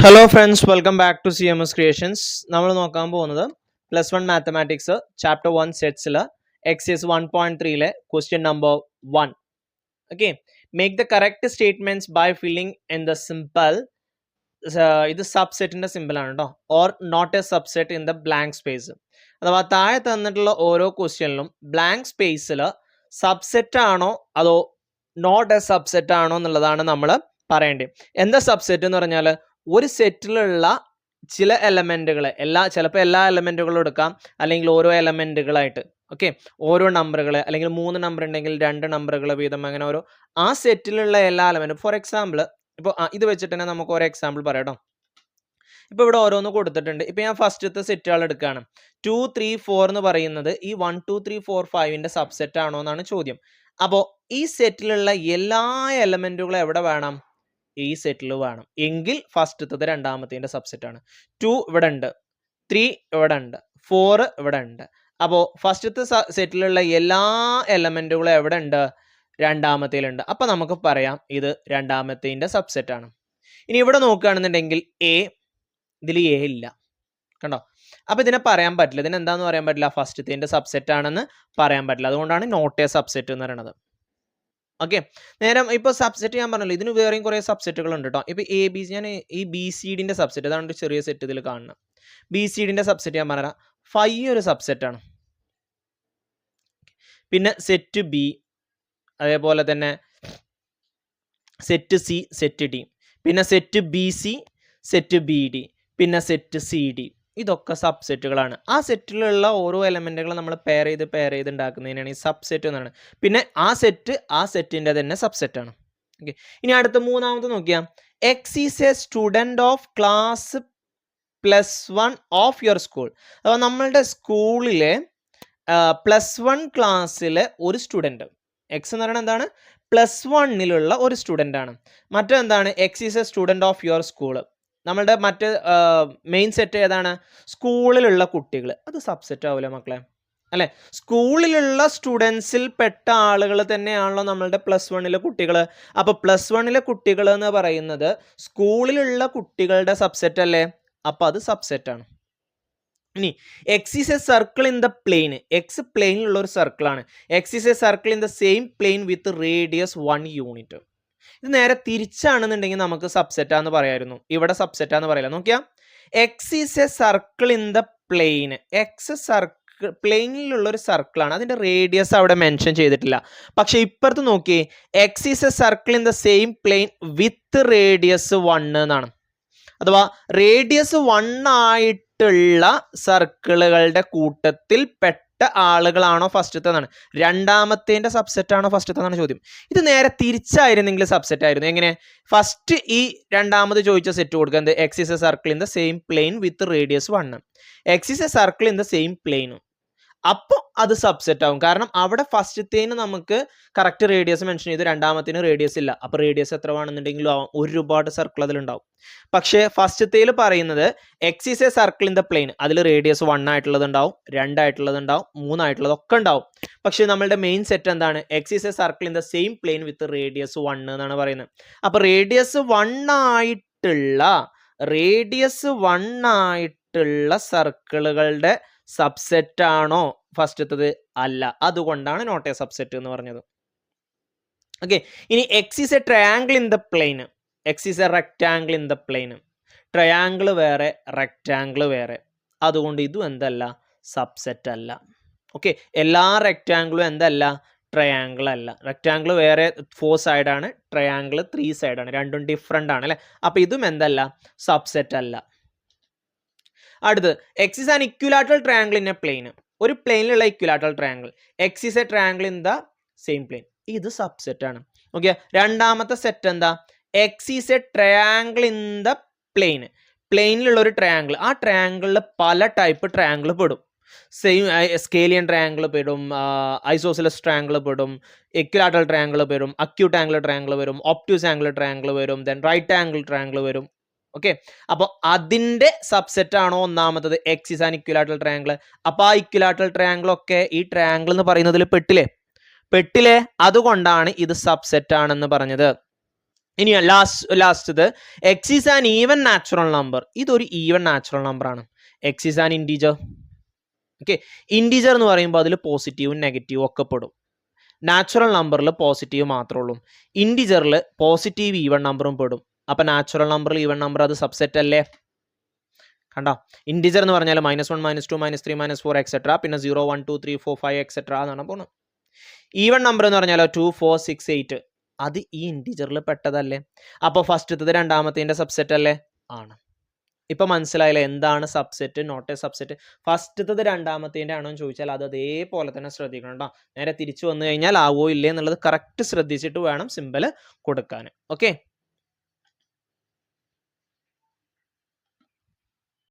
Hello friends, welcome back to CMS creations. നമ്മൾ നോക്കാൻ പോകുന്നത് +1 മാത്തമാറ്റിക്സ് ചാപ്റ്റർ 1 സെറ്റ്സിൽ exercise 1.3 question number 1. Okay, make the correct statements by filling in the symbol. ഇത് സബ്സെറ്റിന്റെ symbol ആണ് കേട്ടോ. Or not a subset in the blank space. അഥവാ താഴെ തന്നിട്ടുള്ള ഓരോ ക്വസ്റ്റ്യനിലും ബ്ലാങ്ക് സ്പേസിൽ സബ്സെറ്റ് ആണോ അതോ നോട്ട് എ സബ്സെറ്റ് ആണോ എന്നുള്ളതാണ് നമ്മൾ പറയേണ്ടത്. എന്താ സബ്സെറ്റ് എന്ന് പറഞ്ഞാൽ ഒരു സെറ്റിലുള്ള ചില എലമെന്റുകൾ ചിലപ്പോൾ എല്ലാ എലമെന്റുകളും എടുക്കാം, അല്ലെങ്കിൽ ഓരോ എലമെന്റുകളായിട്ട്. ഓക്കെ, ഓരോ നമ്പറുകൾ, അല്ലെങ്കിൽ 3 നമ്പർ ഉണ്ടെങ്കിൽ 2 നമ്പറുകൾ വീതം, അങ്ങനെ ഓരോ ആ സെറ്റിലുള്ള എല്ലാ എലമെന്റും. ഫോർ എക്സാമ്പിൾ, ഇപ്പോൾ ഇത് വെച്ചിട്ട് തന്നെ നമുക്ക് ഓരോ എക്സാമ്പിൾ പറയാം കേട്ടോ. ഇപ്പോൾ ഇവിടെ ഓരോന്ന് കൊടുത്തിട്ടുണ്ട്. ഇപ്പോൾ ഞാൻ ഫസ്റ്റത്തെ സെറ്റുകൾ എടുക്കുകയാണ്. 2, 3, 4 എന്ന് പറയുന്നത് ഈ 1, 2, 3, 4, 5ന്റെ സബ്സെറ്റ് ആണോ എന്നാണ് ചോദ്യം. അപ്പോൾ ഈ സെറ്റിലുള്ള എല്ലാ എലമെന്റുകളും എവിടെ വേണം? ഈ സെറ്റിൽ വേണം. എങ്കിൽ ഫസ്റ്റത്തത് രണ്ടാമത്തേന്റെ സബ്സെറ്റ് ആണ്. 2 ഇവിടെ ഉണ്ട്, 3 ഇവിടെ ഉണ്ട്, 4 ഇവിടെ ഉണ്ട്. അപ്പോൾ ഫസ്റ്റത്തെ സെറ്റിലുള്ള എല്ലാ എലമെന്റുകളും എവിടെ ഉണ്ട്? രണ്ടാമത്തേലുണ്ട്. അപ്പൊ നമുക്ക് പറയാം ഇത് രണ്ടാമത്തേന്റെ സബ്സെറ്റ് ആണ്. ഇനി ഇവിടെ നോക്കുകയാണെന്നുണ്ടെങ്കിൽ ഇതിൽ എ ഇല്ല, കണ്ടോ? അപ്പൊ ഇതിനെ പറയാൻ പറ്റില്ല. ഇതിന് എന്താന്ന് പറയാൻ പറ്റില്ല? ഫസ്റ്റത്തേന്റെ സബ്സെറ്റ് ആണെന്ന് പറയാൻ പറ്റില്ല. അതുകൊണ്ടാണ് നോട്ട് എ സബ്സെറ്റ് എന്ന് പറയുന്നത്. ഓക്കെ, നേരം ഇപ്പോൾ സബ്സെറ്റ് ഞാൻ പറഞ്ഞല്ലോ, ഇതിന് വേറെയും കുറേ സബ്സെറ്റുകൾ ഉണ്ട് കേട്ടോ. ഇപ്പോൾ ഞാൻ ഈ BCDന്റെ സബ്സെറ്റ്, അതാണ് ഒരു ചെറിയ സെറ്റ് ഇതിൽ കാണുന്നത്. BCDന്റെ സബ്സെറ്റ് ഞാൻ പറഞ്ഞാൽ 5 ഒരു സബ്സെറ്റാണ്. പിന്നെ സെറ്റ് B, അതേപോലെ തന്നെ സെറ്റ് C, സെറ്റ് D, പിന്നെ സെറ്റ് BC, സെറ്റ് BD, പിന്നെ സെറ്റ് CD. ഇതൊക്കെ സബ്സെറ്റുകളാണ്. ആ സെറ്റിലുള്ള ഓരോ എലമെന്റുകൾ നമ്മൾ പെയർ ചെയ്ത് ഉണ്ടാക്കുന്നതിനാണ് ഈ സബ്സെറ്റ് എന്നാണ്. പിന്നെ ആ സെറ്റിന്റെ തന്നെ സബ്സെറ്റ് ആണ്. ഓക്കെ, ഇനി അടുത്ത മൂന്നാമത് നോക്കിയാൽ X is A student of class +1 of your school. അപ്പോൾ നമ്മളുടെ സ്കൂളിലെ +1 ക്ലാസ്സിലെ ഒരു സ്റ്റുഡൻറ്, എക്സ് എന്ന് പറയുന്നത് എന്താണ്? +1ലുള്ള ഒരു സ്റ്റുഡൻ്റ് ആണ്. മറ്റെന്താണ്? X is A student of your school. നമ്മളുടെ മറ്റ് മെയിൻ സെറ്റ് ഏതാണ്? സ്കൂളിലുള്ള കുട്ടികൾ. അത് സബ്സെറ്റ് ആവില്ല മക്കളെ, അല്ലെ? സ്കൂളിലുള്ള സ്റ്റുഡൻസിൽ പെട്ട ആളുകൾ തന്നെയാണല്ലോ നമ്മളുടെ +1ലെ കുട്ടികൾ. അപ്പൊ +1ലെ കുട്ടികൾ എന്ന് പറയുന്നത് സ്കൂളിലുള്ള കുട്ടികളുടെ സബ്സെറ്റ് അല്ലേ? അപ്പൊ അത് സബ്സെറ്റ് ആണ്. ഇനി X is a circle in the plane. X പ്ലെയിനിലുള്ള ഒരു സർക്കിൾ ആണ്. X is a circle in the same plane with radius 1 unit. ഇത് നേരെ തിരിച്ചാണെന്നുണ്ടെങ്കിൽ നമുക്ക് സബ്സെറ്റാന്ന് പറയായിരുന്നു. ഇവിടെ സബ്സെറ്റാന്ന് പറയില്ല. നോക്കിയാ, X is a circle in the plane. X പ്ലെയിനിലുള്ള ഒരു സർക്കിളാണ്. അതിന്റെ റേഡിയസ് അവിടെ മെൻഷൻ ചെയ്തിട്ടില്ല. പക്ഷെ ഇപ്പുറത്ത് നോക്കിയേ, X is a circle in the same plane with radius 1 എന്നാണ്. അഥവാ റേഡിയസ് 1 ആയിട്ടുള്ള സർക്കിളുകളുടെ കൂട്ടത്തിൽ പെട്ട ആളുകളാണോ ഫസ്റ്റത്തെന്നാണ്. രണ്ടാമത്തേന്റെ സബ്സെറ്റ് ആണോ ഫസ്റ്റത്തെന്നാണ് ചോദ്യം. ഇത് നേരെ തിരിച്ചായിരുന്നെങ്കിൽ സബ്സെറ്റ് ആയിരുന്നു. എങ്ങനെ? ഫസ്റ്റ് ഈ രണ്ടാമത് ചോദിച്ച സെറ്റ് കൊടുക്കുന്നത് X is a circle in the same plane with radius 1. X is a circle in the same plane, അപ്പോൾ അത് സബ്സെറ്റ് ആവും. കാരണം അവിടെ ഫസ്റ്റത്തേന് നമുക്ക് കറക്റ്റ് റേഡിയസ് മെൻഷൻ ചെയ്തു, രണ്ടാമത്തേന് റേഡിയസ് ഇല്ല. അപ്പോൾ റേഡിയസ് എത്ര വേണമെന്നുണ്ടെങ്കിലും ആവാം, ഒരുപാട് സർക്കിൾ അതിലുണ്ടാവും. പക്ഷേ ഫസ്റ്റത്തേൽ പറയുന്നത് X is a circle in the plain, അതിൽ റേഡിയസ് 1 ആയിട്ടുള്ളത് ഉണ്ടാവും, 2 ആയിട്ടുള്ളത് ഉണ്ടാവും, 3 ആയിട്ടുള്ളത് ഒക്കെ ഉണ്ടാവും. പക്ഷേ നമ്മളുടെ മെയിൻ സെറ്റ് എന്താണ്? X is a circle in the same plane with radius 1 എന്നാണ് പറയുന്നത്. അപ്പോൾ റേഡിയസ് 1 ആയിട്ടുള്ള സർക്കിളുകളുടെ സബ്സെറ്റ് ആണോ ഫസ്റ്റത്തത്? അല്ല. അതുകൊണ്ടാണ് നോട്ട് എ സബ്സെറ്റ് എന്ന് പറഞ്ഞത്. ഓക്കെ, ഇനി X is a triangle in the plane, X is A rectangle in the plain. Triangle വേറെ, റെക്റ്റാങ്കിൾ വേറെ. അതുകൊണ്ട് ഇതും എന്തല്ല? സബ്സെറ്റ് അല്ല. ഓക്കെ, എല്ലാ റെക്റ്റാങ്കിളും എന്തല്ല? ട്രയാങ്കിൾ അല്ല. റെക്റ്റാങ്കിൾ വേറെ 4 സൈഡാണ്, ട്രയാങ്കിൾ 3 സൈഡാണ്. രണ്ടും ഡിഫറെൻ്റ് ആണ് അല്ലേ? അപ്പോൾ ഇതും എന്തല്ല? സബ്സെറ്റ് അല്ല. അടുത്ത് X is an equilateral triangle in a plane. ഒരു പ്ലെയിനിലുള്ള equilateral triangle. X is a triangle in the same plane. ഇത് സബ്സെറ്റ് ആണ്. ഓക്കെ, രണ്ടാമത്തെ സെറ്റ് എന്താ? X is a triangle in the plane. പ്ലെയിനിലുള്ള ഒരു ട്രയാങ്കിൾ. ആ ട്രയാങ്കിളിൽ പല ടൈപ്പ് ട്രയാങ്കിൾ പെടും. സെയിം സ്കേലിയൻ ട്രയാങ്കിൾ പെടും, ഐസോസിലസ് ട്രയാങ്കിൾ പെടും, ഇക്വിലാറ്ററൽ ട്രയാങ്കിൾ വരും, അക്യൂട്ട് ആംഗിൾ ട്രയാങ്കിൾ വരും, ഒബ്റ്റ്യൂസ് ആംഗിൾ ട്രയാങ്കിൾ വരും, ദെൻ റൈറ്റ് ആംഗിൾ ട്രയാങ്കിൾ വരും. ഓക്കെ, അപ്പോൾ അതിന്റെ സബ്സെറ്റ് ആണോ ഒന്നാമത്തത്? X is an equilateral triangle. അപ്പോൾ ആ ഇക്വിലാറ്ററൽ ട്രയാങ്കിൾ ഒക്കെ ഈ ട്രയാങ്കിൾ എന്ന് പറയുന്നതിൽ പെട്ടില്ലേ? അതുകൊണ്ടാണ് ഇത് സബ്സെറ്റ് ആണെന്ന് പറഞ്ഞത്. ഇനി ലാസ്റ്റത് X is an even natural number. ഇതൊരു ഈവൻ നാച്ചുറൽ നമ്പർ ആണ്. X is an integer. Okay, integer എന്ന് പറയുമ്പോൾ അതിൽ പോസിറ്റീവും നെഗറ്റീവും ഒക്കെ പെടും. നാച്ചുറൽ നമ്പറിൽ പോസിറ്റീവ് മാത്രമേ ഉള്ളൂ. ഇൻറ്റീജറിൽ പോസിറ്റീവ് ഈവൻ നമ്പറും പെടും. അപ്പം നാച്ചുറൽ നമ്പറിൽ ഈവൻ നമ്പർ അത് സബ്സെറ്റ് അല്ലേ? കണ്ടോ, ഇൻറ്റീജർ എന്ന് പറഞ്ഞാൽ -1 -2 -3 -4 എക്സെട്ര, പിന്നെ 0 1 2 3 4 5 എക്സെട്ര എന്നാണ് പോകുന്നത്. ഈവൻ നമ്പർ എന്ന് പറഞ്ഞാൽ 2 4 6 8 അത് ഈ ഇൻറ്റീജറിൽ പെട്ടതല്ലേ? അപ്പോൾ ഫസ്റ്റത്തത് രണ്ടാമത്തേൻ്റെ സബ്സെറ്റ് അല്ലേ? ആണ്. ഇപ്പം മനസ്സിലായില്ലേ എന്താണ് സബ്സെറ്റ്, നോട്ട് എ സബ്സെറ്റ്. ഫസ്റ്റത്തത് രണ്ടാമത്തേൻ്റെ ആണോ എന്ന് ചോദിച്ചാൽ അത് അതേപോലെ തന്നെ ശ്രദ്ധിക്കണം കേട്ടോ. നേരെ തിരിച്ചു വന്നു കഴിഞ്ഞാൽ ആവോ ഇല്ലേ എന്നുള്ളത് കറക്റ്റ് ശ്രദ്ധിച്ചിട്ട് വേണം സിമ്പൽ കൊടുക്കാൻ. ഓക്കെ.